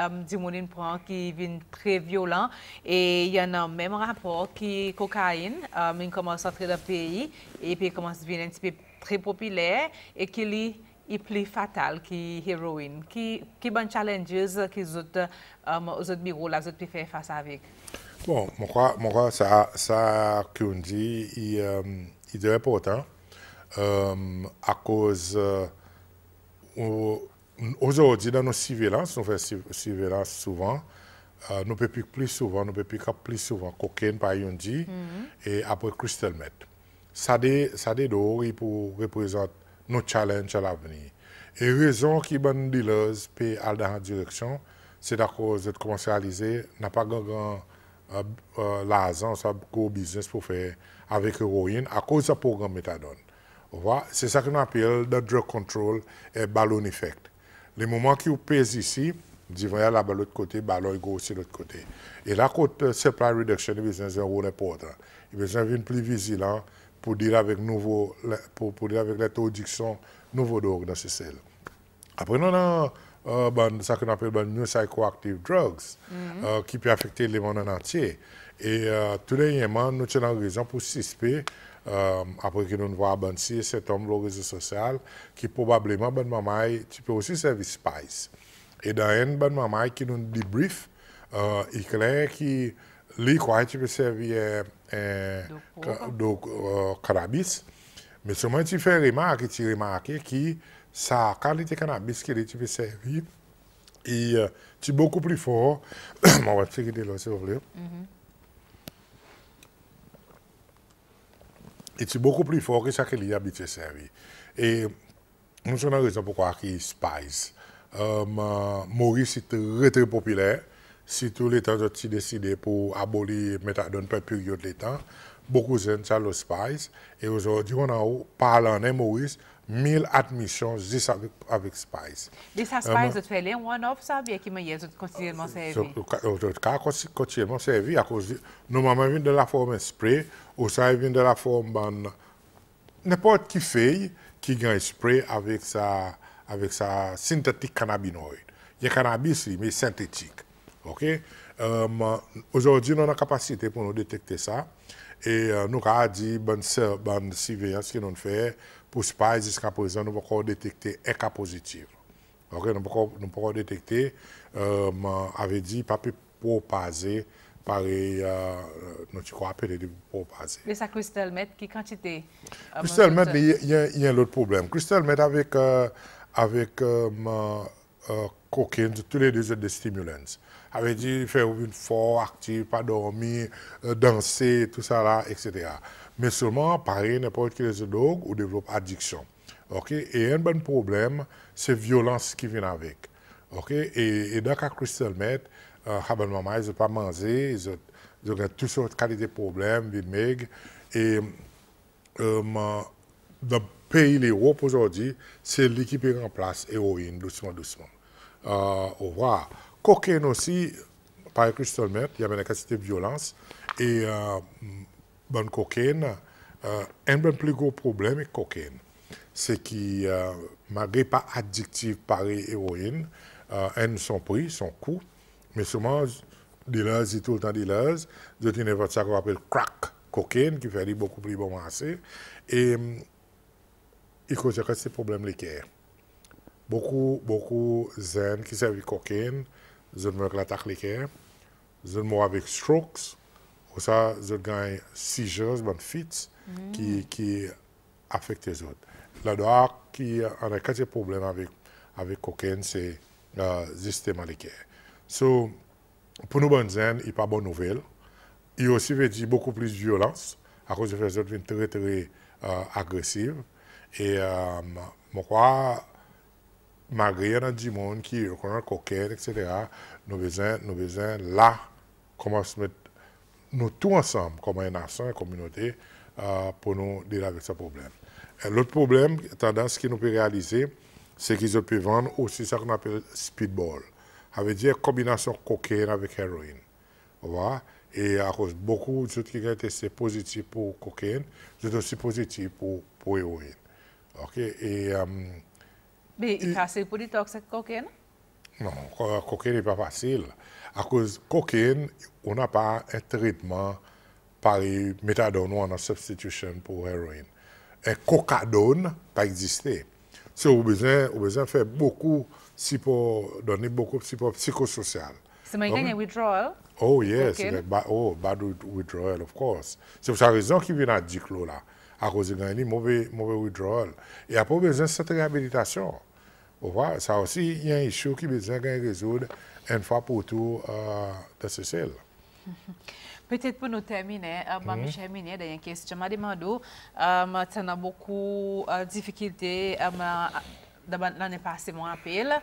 prend, qui vient très violent. Et il y a un même rapport qui cocaïne, il commence à entrer dans le pays et puis il commence à devenir un petit peu très populaire et qui est plus fatal que l'héroïne. Qui bon challenges que les autres bureaux, les autres peuvent faire face avec? Bon, moi, ça qu'on dit, il est important à cause aujourd'hui dans nos surveillances, nous faisons surveillance souvent, nous pouvons plus souvent, nous pouvons plus souvent cocaïne par dit et après crystal meth. Ça des drogues pour représenter nos challenges à l'avenir. Et raison qui bonne dealers peut aller dans la direction, c'est à cause de commercialiser n'a pas grand l'argent, ça gros business pour faire avec l'héroïne à cause du programme méthadone. C'est ça qu'on appelle le drug control et balloon effect. Les moments qui pèsent ici, ils vont aller de l'autre côté, ballon grossit de l'autre côté. Et là, côté supply reduction, il y a un rôle important. Il y a besoin d'être plus vigilant pour dire avec l'introduction de nouveaux drogues dans ces cellules. Après, nous avons ça qu'on appelle new psychoactive drugs qui peut affecter les mondes entiers. Et tout dernièrement, nous avons raison pour suspecter, après que nous voyons cet homme sur les réseaux sociaux, qui probablement, tu peux aussi servir Spice. Et dans une bonne maman qui nous débrief, il est clair qu'il croit que tu peux servir cannabis. Mais seulement tu fais remarquer que sa qualité cannabis que tu peux servir, et tu es beaucoup plus fort. On va checker là, s'il vous plaît. Et tu es beaucoup plus fort que ça qu'il est habitué à servir. Et nous avons raison pourquoi il Spice. Maurice est très très populaire. Si tous les temps tu décidé pour abolir méthadone par période de temps, beaucoup de gens ont le Spice. Et aujourd'hui, on a parlé en Maurice 1000 admissions juste avec Spice. Et ça, Spice, tu fais les one-off, ça, bien qu'il me continuellement servi? Continuellement servi à cause normalement, il vient de la forme spray, ou ça vient de la forme n'importe qui fait qui gagne spray avec sa synthétique cannabinoïde. Il y a cannabis, mais synthétique. OK? Aujourd'hui, nous avons la capacité pour nous détecter ça. Et nous avons dit bonne surveillance que nous faisons pour Spice jusqu'à présent, nous avons détecter un cas positif. Ok, nous pouvons détecter, avait dit, pas pour passer, pareil, nous tu crois peut-être pour passer. Mais ça, crystal meth, qui quantité? Crystal meth, il y a un autre problème. Crystal meth avec cocaïne, tous les deux des stimulants. Avait dit faire une fort, active, pas dormir, danser, tout ça là, etc. Mais seulement, pareil, n'importe quelle drogue ou développe addiction. Ok, et un bon problème, c'est violence qui vient avec. Ok, et dans le cas crystal meth, maman, ils n'ont pas mangé, ils ont toutes sortes de qualités de problèmes, de meg, et dans le pays l'Europe aujourd'hui, c'est lui qui peut remplacer l'héroïne doucement, doucement. Au revoir. Cocaïne aussi, par crystal meth, il y a une quantité de violence, et bonne cocaïne, un des plus gros problèmes avec cocaïne, c'est que malgré pas addictif pareil héroïne, elles sont prix, son coût, mais souvent, dealers, tout le temps dealers, ils ont ça qu'on appelle crack cocaine, qui fait beaucoup plus bon marché, et il cause que ces problèmes l'équerre. Beaucoup zen qui servent de cocaine, ils ont l'attaque l'équerre, ils ont avec strokes, ou ça, ils ont gagné seizures, bonne fits, qui affectent les autres. Là-dedans, qui a un quasi problème avec cocaine, c'est justement l'équerre. So, pour nous, bonnes zen, il n'y a pas de bonne nouvelle. Il aussi veut dire beaucoup plus de violence, à cause de faire des choses très, très agressives. Et je crois, malgré il y a du monde qui reconnaît le cocaine, etc., nous avons besoin là, comment se mettre, nous tous ensemble, comme une nation, une communauté, pour nous dealer avec ce problème. L'autre problème, tendance qui nous peut réaliser, c'est qu'ils peuvent vendre aussi ce qu'on appelle speedball. Ça veut dire combinaison cocaine avec héroïne. Voilà. Et à cause beaucoup de choses qui ont testé positifs pour cocaïne, c'est aussi positif pour héroïne. Ok. Et mais il passe pour détox avec cocaïne? non, cocaïne n'est pas facile. À cause cocaïne, on n'a pas un traitement par méthadone ou en substitution pour héroïne. Et cocadone pas existé. Si vous avez besoin de faire beaucoup, si pour donner beaucoup de support psychosocial. C'est un gain withdrawal? Oh yes, bad withdrawal, of course. C'est pour sa raison qu'il vient à Diclo là, à cause de gagner mauvais withdrawal. Et après, besoin de cette réhabilitation. Vous voyez, ça aussi, il y a un issue qui besoin de résoudre une fois pour tout de ce celle. Peut-être pour nous terminer, Michel Minier, il y a une question. Je me demande, tu as beaucoup de difficultés l'année passée, mon appel.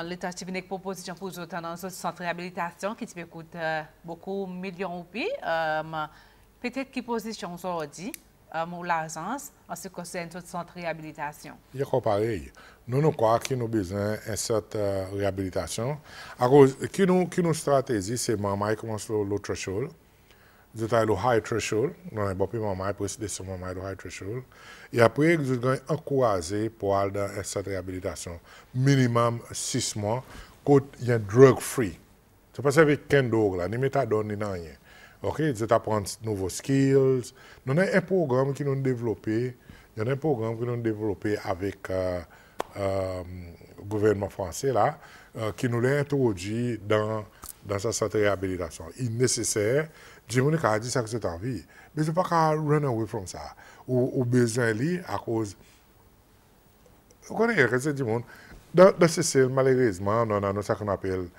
L'État a une proposition pour vous dans un centre de réhabilitation qui te coûte beaucoup de millions de roupies. Peut-être quelle position aujourd'hui pour l'agence en ce qui concerne ce centre de réhabilitation? Il y a pareil. Nous croyons qu'il nous avons besoin de cette réhabilitation. À cause qui nous stratégie, c'est maman qui commence le threshold. Nous avons le high threshold. Nous avons beaucoup de maman pour décider sur maman le high threshold. Et après, nous avons encouragé pour aller dans cette réhabilitation. Minimum 6 mois, quand il y a drug free. C'est pas ça avec qu'un drogue là, ni méthadone, ni rien. Ok, vous apprendre de nouveaux skills. Nous avons un programme qui nous développé. Il y a un programme qui nous développé avec le gouvernement français là, qui nous l'a introduit dans cette réhabilitation. Il est nécessaire. Jimmy a dit ça que c'est envie. Mais je ne peux pas run away from ça. Ou besoin de à cause. Vous connaissez ce que c'est monde. Dans ce malheureusement, on a ce qu'on appelle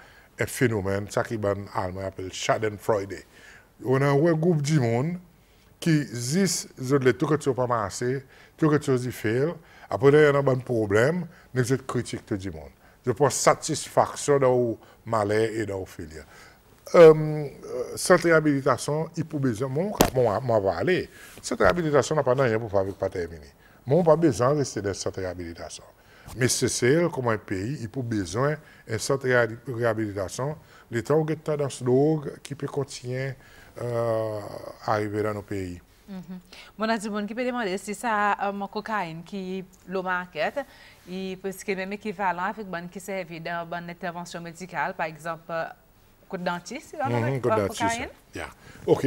un phénomène, ça qui en allemand appelle Schadenfreude. On a un groupe de monde qui disent que tout que tu pas marché, tout que tu fait, après il y a un problème, mais je critique tout le monde. Je pense satisfaction dans le malheur et dans le failure. Cette réhabilitation, il faut besoin, moi va aller. Cette réhabilitation n'a pas rien pour faire avec pas terminer. Moi, pas besoin de rester dans cette réhabilitation. Mais c'est comme un pays, il faut besoin de cette réhabilitation. L'État a une tendance drogue qui peut continuer à arriver dans nos pays. Mon a dit qui peut demander si ça mon cocaïne qui le market, il peut être même équivalent avec bonne qui servent dans bonne intervention médicale, par exemple. Coup de dentiste, cocaïne? Yeah. OK.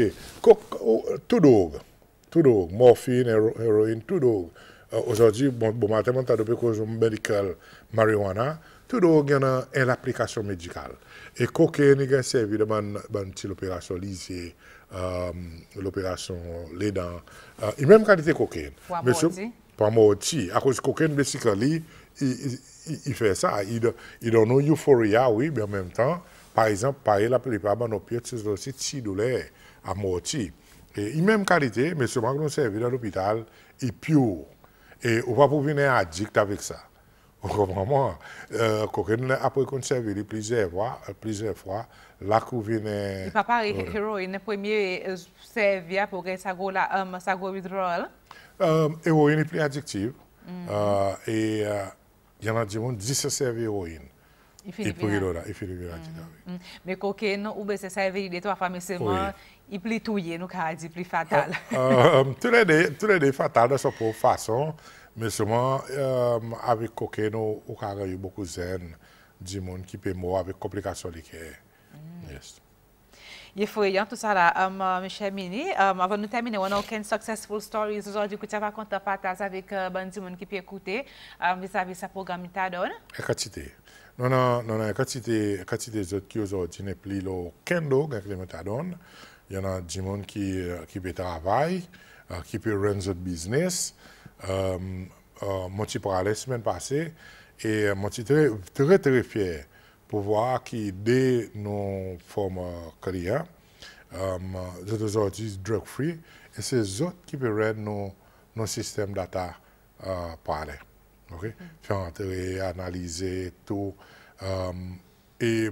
Tout drogue, morphine, héroïne, tout drogue, aujourd'hui, bon matin, on a depuis cause medical marijuana, tout le monde a une application médicale. Et cocaïne est servi de l'opération lycée, l'opération les dents, et même qualité cocaïne. Pour moi, à cause de cocaïne, basically, il fait ça. Il donne une euphoria, oui, mais en même temps, par exemple, pareil, la plupart de nos pieds, c'est aussi 6 dollars à moitié. Et même qualité, mais souvent, nous servons dans l'hôpital, il pure. Et on va pas venir addict avec ça. Vous comprenez? Cocaïne, après qu'on serve plusieurs fois, là qu'on vient. Il papa héroïne, le premier servi pour que ça go withdrawal. Héroïne est plus addictive. Et il y en a des gens qui disent que c'est servi héroïne. Il finit bien. Mais cocaïne, ou bien c'est servi de 3 fois, mais seulement, il plus touillé, nous avons dit plus fatal. Tous les deux fatal de sa propre façon, mais seulement avec cocaïne, on a eu beaucoup de zen, du monde qui peut mourir avec complications de cœur. Yes. Il faut y tout ça là, Michel Mini. Avant de terminer, on a aucune successful stories aujourd'hui que tu vas compter partager avec Bandi qui peut écouter vis-à-vis ce programme Mitadone. Quantité. Non, quantité d'autres qui aujourd'hui n'est plus le kendo avec le Mitadone. Il y en a des gens qui peut travailler, qui peut run notre business. Moi, je suis allé la semaine passée et moi, je suis très, très fier pour voir qui, dès nos formes carrière, aujourd'hui drug free, et c'est eux qui peuvent rendre nos systèmes data parler. Okay? Faire entrer, analyser tout. Et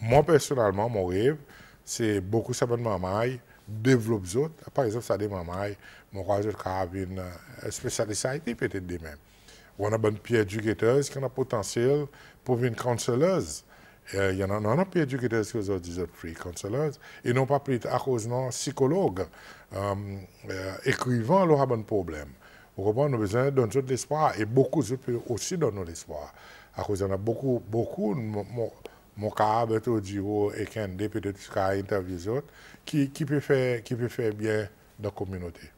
moi, personnellement, mon rêve, c'est beaucoup ça de mamaille, développer les autres. Par exemple, ça de mamaille, mon crois que une spécialité peut-être de même. On a des peer educators qui ont un potentiel pour venir counselors. Il y en a un peer educators qui sont free counselors et non pas plus à cause de psychologues, écrivains, leur a un problème. Vous comprenez, nous avons besoin de donner de l'espoir et beaucoup d'autres peuvent aussi donner de l'espoir. À cause, il y en a beaucoup, mon cas, Beto Diro et Kende, peut-être qu'à interviewer autres, qui peut faire bien dans la communauté.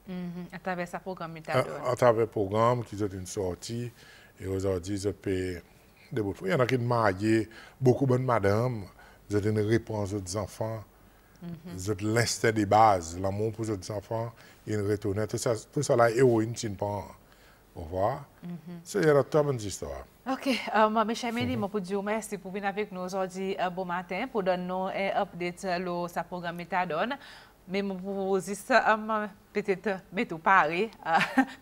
À travers ce programme, à travers le programme, qui ont une sortie, et aujourd'hui, ils paient des bouts. Il y en a qui sont mariés, beaucoup de madames, ils ont une réponse aux enfants, ils ont l'instinct des bases, l'amour pour les enfants, ils retournent. Tout ça, là, héroïne, tu ne pas. Au revoir. C'est une très bonne histoire. Ok, Michel Mini, je peux dire merci pour venir avec nous aujourd'hui, bon matin, pour donner un update sur ce programme Mitadone. Mais je vous dis peut-être mettre Paris,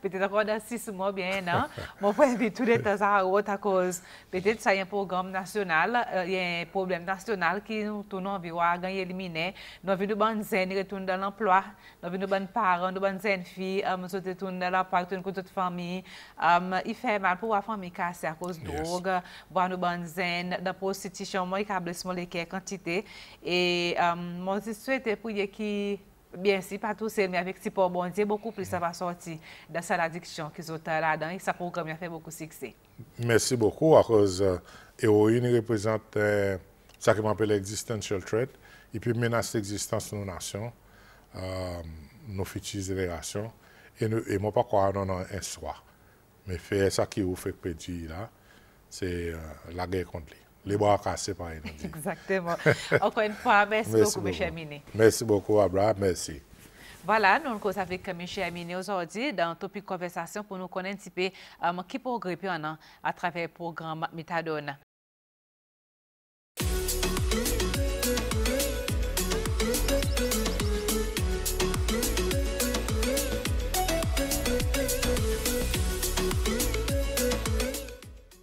peut-être encore dans 6 mois, bien, non? Je vais inviter tous les temps à cause, peut-être ça y a un programme national, il y a un problème national qui nous tourne environ à gagner éliminer. Nous avons de bonnes jeunes retournent dans l'emploi, nous avons de bonnes parents, de bonnes jeunes filles, nous retournent dans l'emploi, retournent avec toute famille. Il fait mal pour la famille cassée à cause de drogue, voir nos bonnes jeunes, dans la prostitution, moi, il y a des quantité. Et moi, je souhaite pour qui bien si pas tout seul, mais avec si pour bon Dieu, beaucoup plus ça va sortir de cette addiction qu'ils ont là-dedans et ça programme a fait beaucoup de succès. Merci beaucoup à cause héroïne représente ça qu'on appelle l'existential threat. Il peut menacer l'existence de nos nations, nos futures générations. Et moi, pas croire dans un soir. Mais faire ça qui vous fait pédir là, c'est la guerre contre lui. Les bras cassés par exemple. Exactement. Encore une fois, merci beaucoup, Michel Mini. Merci beaucoup, Abraham. Merci. Voilà, nous sommes avec Michel Mini aujourd'hui dans Topic Conversation pour nous connaître un petit peu qui progresse à travers le programme Mitadone.